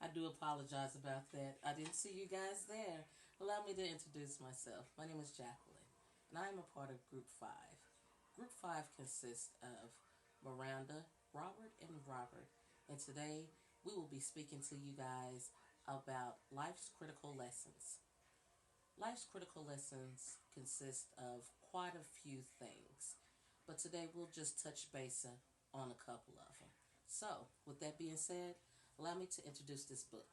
I do apologize about that. I didn't see you guys there. Allow me to introduce myself. My name is Jacqueline, and I am a part of Group 5. Group 5 consists of Miranda, Robert, and Robert. And today we will be speaking to you guys about life's critical lessons. Life's critical lessons consist of quite a few things, but today we'll just touch base on a couple of them. So, with that being said, allow me to introduce this book.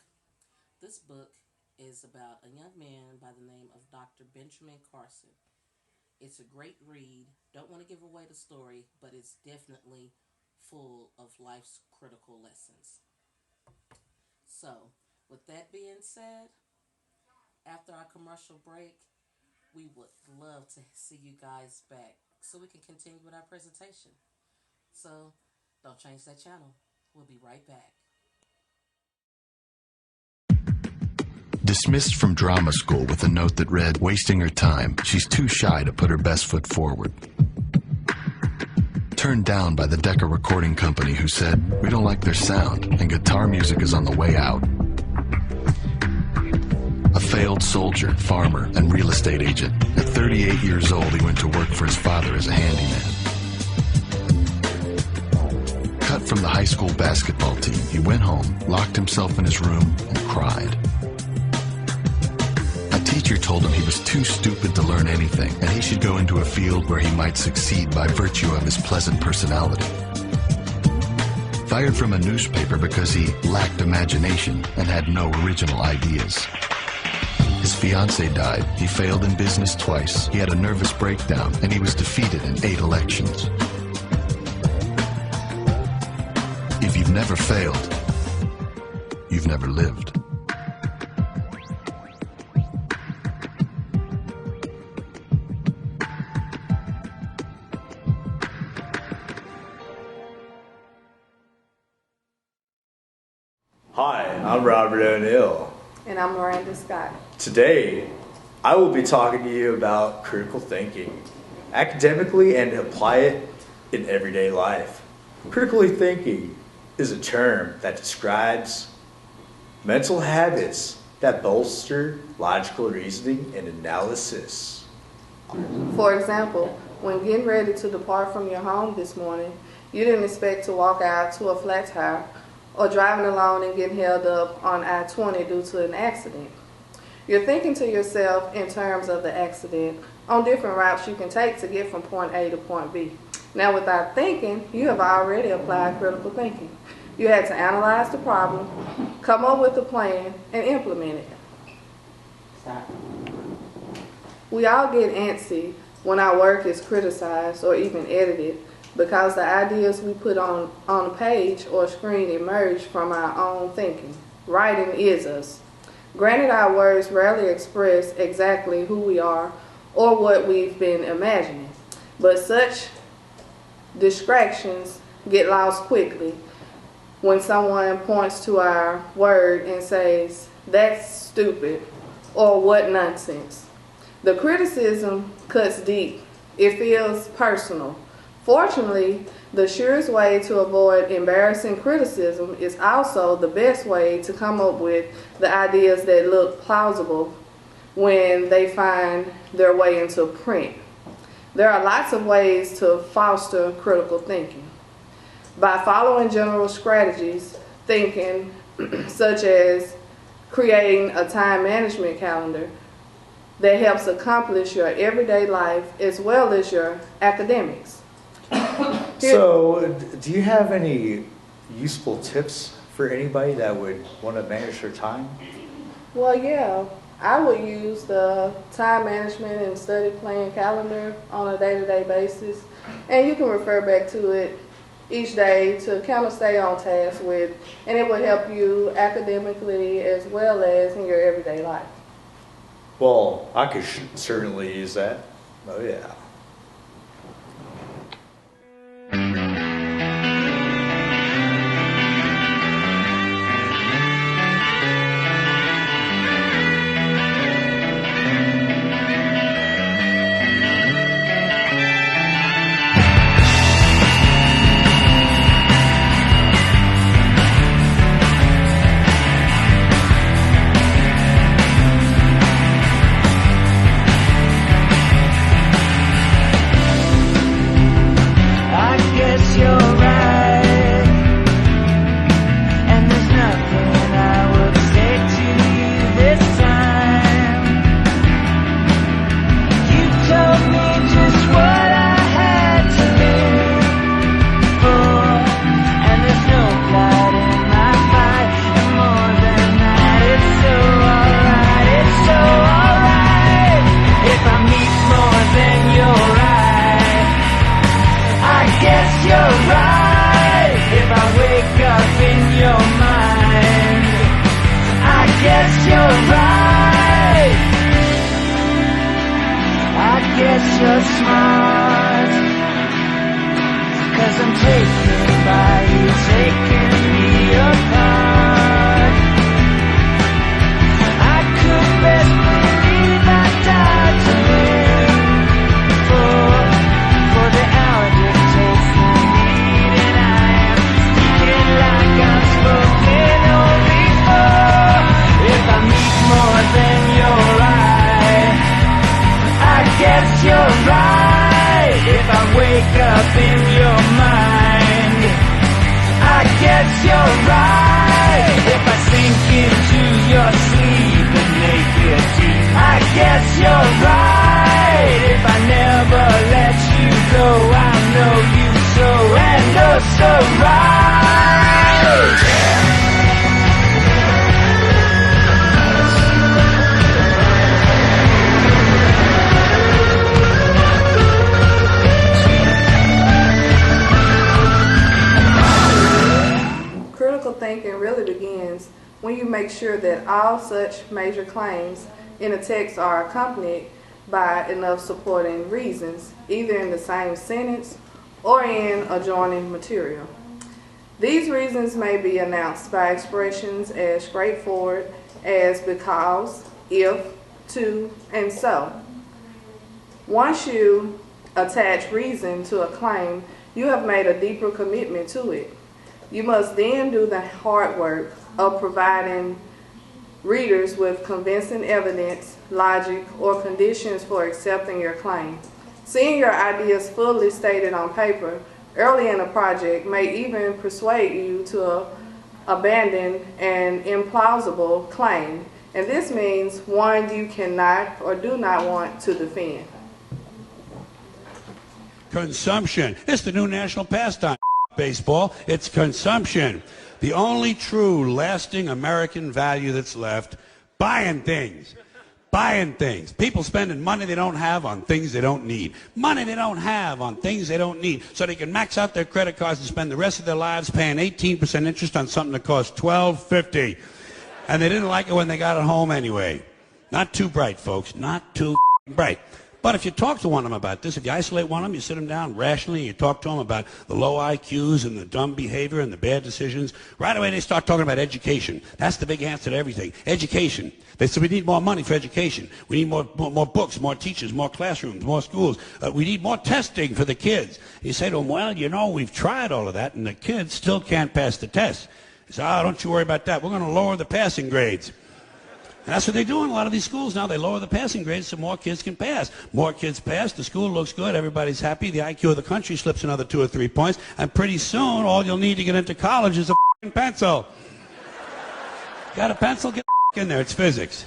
This book is about a young man by the name of Dr. Benjamin Carson. It's a great read. Don't want to give away the story, but it's definitely full of life's critical lessons. So, with that being said, after our commercial break, we would love to see you guys back so we can continue with our presentation. So, don't change that channel. We'll be right back. Dismissed from drama school with a note that read, "Wasting her time. She's too shy to put her best foot forward." Turned down by the Decca Recording Company, who said, "We don't like their sound and guitar music is on the way out." A failed soldier, farmer, and real estate agent. At 38 years old, he went to work for his father as a handyman. Cut from the high school basketball team, he went home, locked himself in his room, and cried. A teacher told him he was too stupid to learn anything, and he should go into a field where he might succeed by virtue of his pleasant personality. Fired from a newspaper because he lacked imagination and had no original ideas. His fiancée died, he failed in business twice, he had a nervous breakdown, and he was defeated in 8 elections. If you've never failed, you've never lived. Hi, I'm Robert O'Neill. And I'm Miranda Scott. Today, I will be talking to you about critical thinking, academically and apply it in everyday life. Critically thinking is a term that describes mental habits that bolster logical reasoning and analysis. For example, when getting ready to depart from your home this morning, you didn't expect to walk out to a flat tire or driving along and getting held up on I-20 due to an accident. You're thinking to yourself in terms of the accident on different routes you can take to get from point A to point B. Now, without thinking, you have already applied critical thinking. You had to analyze the problem, come up with a plan, and implement it. Stop. We all get antsy when our work is criticized or even edited, because the ideas we put on a page or screen emerge from our own thinking. Writing is us. Granted, our words rarely express exactly who we are or what we've been imagining, but such distractions get lost quickly when someone points to our word and says, "That's stupid," or "What nonsense." The criticism cuts deep. It feels personal. Fortunately, the surest way to avoid embarrassing criticism is also the best way to come up with the ideas that look plausible when they find their way into print. There are lots of ways to foster critical thinking. By following general strategies, thinking such as creating a time management calendar that helps accomplish your everyday life as well as your academics. So, do you have any useful tips for anybody that would want to manage their time? Well, yeah, I would use the time management and study plan calendar on a day-to-day basis, and you can refer back to it each day to kind of stay on task with, and it will help you academically as well as in your everyday life. Well, I could certainly use that. Oh yeah. guess you're smart, 'cause I'm taken by you, taking me apart. I could best believe I died to live for the hour dictates the need, and I am speaking like I'm spoken only for. If I meet more than your eye, I guess you're right. If I wake up in your mind, I guess you're right. If I sink into your sleep and make it deep, I guess you're right. If I never let you go, I know you so and oh so right. Critical thinking really begins when you make sure that all such major claims in a text are accompanied by enough supporting reasons, either in the same sentence or in adjoining material. These reasons may be announced by expressions as straightforward as because, if, to, and so. Once you attach reason to a claim, you have made a deeper commitment to it. You must then do the hard work of providing readers with convincing evidence, logic, or conditions for accepting your claim. Seeing your ideas fully stated on paper early in a project may even persuade you to abandon an implausible claim, and this means one you cannot or do not want to defend. Consumption. It's the new national pastime. Baseball, it's consumption. The only true lasting American value that's left, buying things. Buying things. People spending money they don't have on things they don't need. Money they don't have on things they don't need. So they can max out their credit cards and spend the rest of their lives paying 18% interest on something that costs $12.50. And they didn't like it when they got it home anyway. Not too bright, folks. Not too bright. But if you talk to one of them about this, if you isolate one of them, you sit them down rationally, and you talk to them about the low IQs and the dumb behavior and the bad decisions, right away they start talking about education. That's the big answer to everything. Education. They say we need more money for education. We need more books, more teachers, more classrooms, more schools. We need more testing for the kids. You say to them, well, you know, we've tried all of that, and the kids still can't pass the test. They say, oh, don't you worry about that. We're going to lower the passing grades. And that's what they do in a lot of these schools now. They lower the passing grades so more kids can pass. More kids pass, the school looks good, everybody's happy, the IQ of the country slips another 2 or 3 points, and pretty soon all you'll need to get into college is a pencil. Got a pencil? Get in there, it's physics.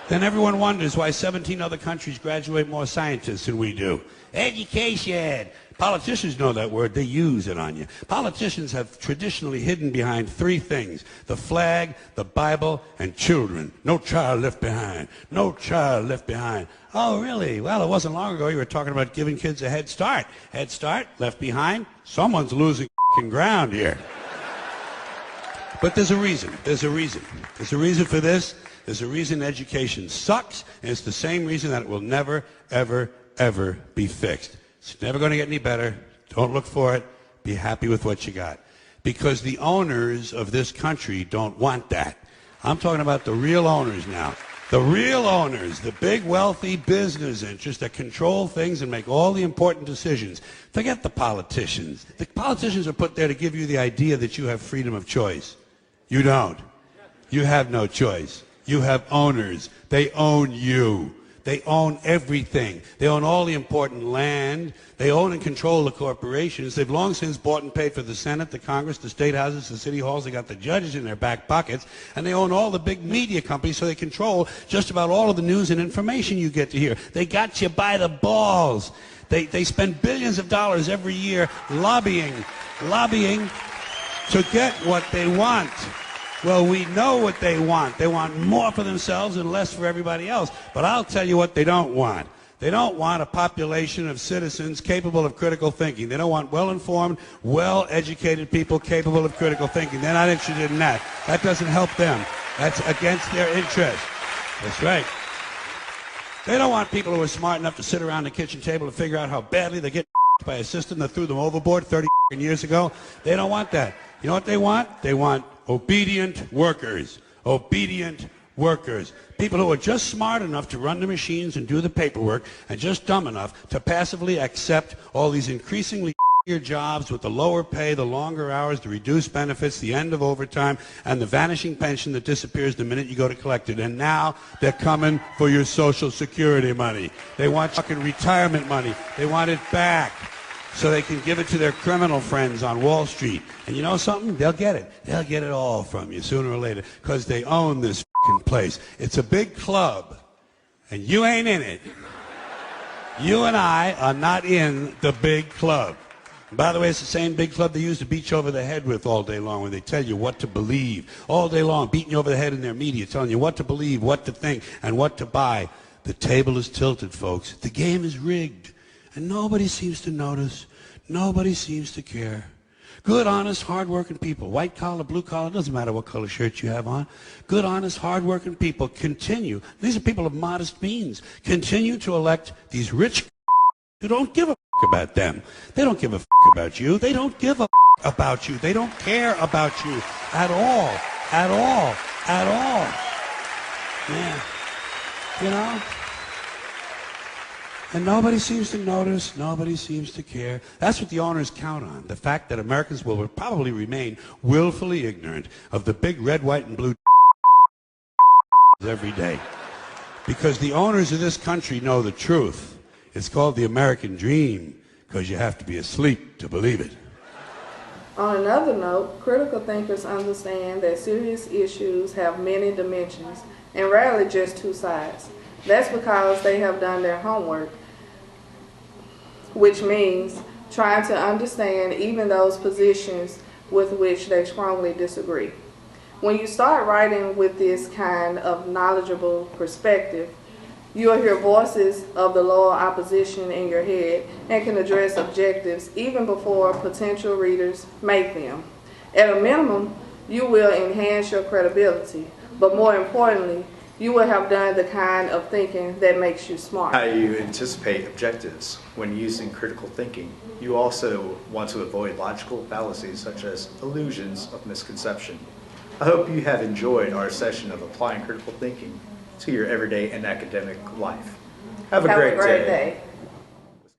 Then everyone wonders why 17 other countries graduate more scientists than we do. Education. Politicians know that word. They use it on you. Politicians have traditionally hidden behind 3 things: the flag, the Bible, and children. No child left behind. No child left behind. Oh, really? Well, it wasn't long ago you were talking about giving kids a head start. Head start, left behind. Someone's losing ground here. But there's a reason. There's a reason. There's a reason for this. There's a reason education sucks, and it's the same reason that it will never, ever, ever be fixed. It's never going to get any better. Don't look for it. Be happy with what you got. Because the owners of this country don't want that. I'm talking about the real owners now. The real owners, the big wealthy business interests that control things and make all the important decisions. Forget the politicians. The politicians are put there to give you the idea that you have freedom of choice. You don't. You have no choice. You have owners. They own you. They own everything. They own all the important land. They own and control the corporations. They've long since bought and paid for the Senate, the Congress, the state houses, the city halls. They got the judges in their back pockets. And they own all the big media companies, so they control just about all of the news and information you get to hear. They got you by the balls. They spend billions of dollars every year lobbying to get what they want. Well, we know what they want. They want more for themselves and less for everybody else. But I'll tell you what they don't want. They don't want a population of citizens capable of critical thinking. They don't want well-informed, well-educated people capable of critical thinking. They're not interested in that. That doesn't help them. That's against their interest. That's right. They don't want people who are smart enough to sit around the kitchen table and figure out how badly they get by a system that threw them overboard 30 years ago. They don't want that. You know what they want? They want obedient workers. Obedient workers. People who are just smart enough to run the machines and do the paperwork and just dumb enough to passively accept all these increasingly jobs with the lower pay, the longer hours, the reduced benefits, the end of overtime, and the vanishing pension that disappears the minute you go to collect it. And now they're coming for your Social Security money. They want fucking retirement money. They want it back so they can give it to their criminal friends on Wall Street. And you know something? They'll get it. They'll get it all from you sooner or later because they own this fucking place. It's a big club, and you ain't in it. You and I are not in the big club. By the way, it's the same big club they used to beat you over the head with all day long when they tell you what to believe. All day long, beating you over the head in their media, telling you what to believe, what to think, and what to buy. The table is tilted, folks. The game is rigged. And nobody seems to notice. Nobody seems to care. Good, honest, hard-working people, white collar, blue collar, doesn't matter what color shirt you have on. Good, honest, hard-working people continue. These are people of modest means. Continue to elect these rich who don't give a about them. They don't give a about you. They don't give a about you. They don't care about you at all. At all. At all. Yeah. You know? And nobody seems to notice. Nobody seems to care. That's what the owners count on. The fact that Americans will probably remain willfully ignorant of the big red, white, and blue every day. Because the owners of this country know the truth. It's called the American dream because you have to be asleep to believe it. On another note, critical thinkers understand that serious issues have many dimensions and rarely just two sides. That's because they have done their homework, which means trying to understand even those positions with which they strongly disagree. When you start writing with this kind of knowledgeable perspective, you'll hear voices of the lower opposition in your head and can address objectives even before potential readers make them. At a minimum, you will enhance your credibility, but more importantly, you will have done the kind of thinking that makes you smart. How you anticipate objectives when using critical thinking. You also want to avoid logical fallacies such as illusions of misconception. I hope you have enjoyed our session of applying critical thinking to your everyday and academic life. Have a great day.